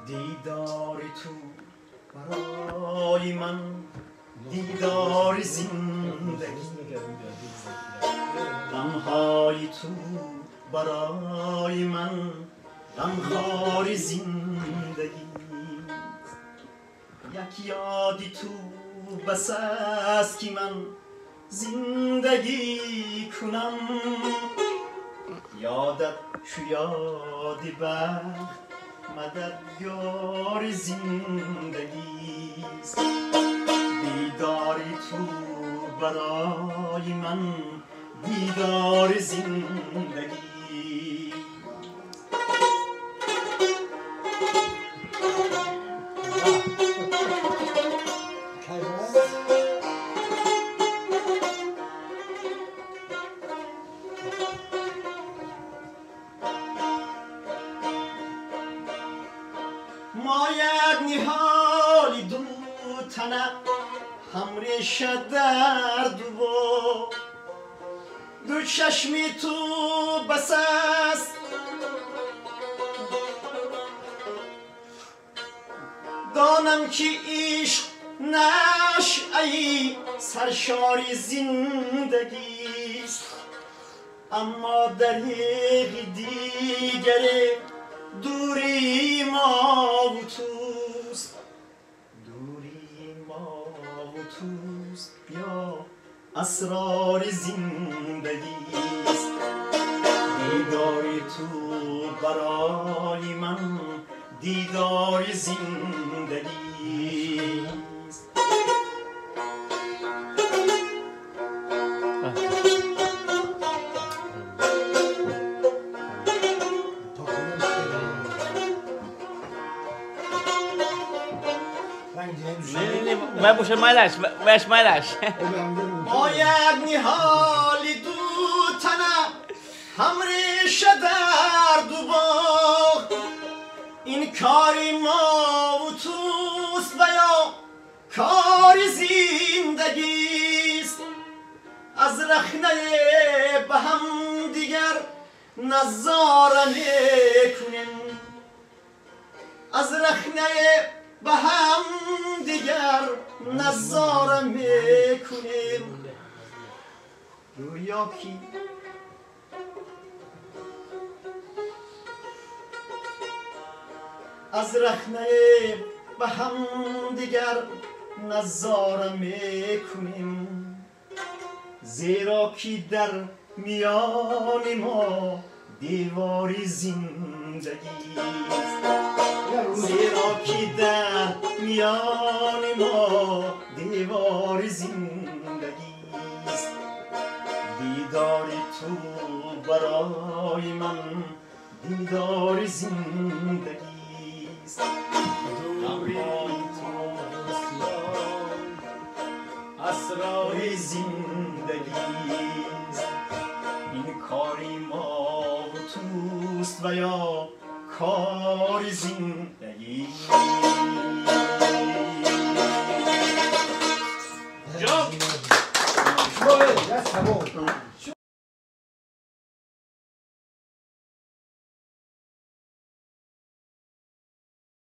دیدار تو برای من دیدار زندگی، غمهای تو برای من غمخوار زندگی. یک یادی تو بس است که من زندگی کنم، یادت چو یاد بخت مددگار زندگیست. دیداری تو برای من دیدار زندگی. ماید نهالی دو تنه همریشه درد و دو چشمی تو بس است دانم که عشق نشأه‌ای سرشار زندگیست، اما دریغ دیگر دوری ما و توست، دوری ما و توست یا اسرار زندگیست. دیداری تو برای من دیدار زندگیست. ما بوشه مالش باش مالش باید نهالی دو تنه همریشه درد و باغ، این کاری ما و توست و یا کار زندگیست. از رخنه به هم دیگر نظاره میکنیم، از رخنه به هم دیگر نظاره میکنیم. گویا کی از رخنه به هم دیگر نظاره میکنیم، زیرا کی در میان ما دیواری زندگیست. زیرا کی در میان ما دیوار زندگیست. دیداری تو برای من دیدار زندگیست. دوری تو اسرار زندگیست. این کاری ما و توست و یا کار زندگی.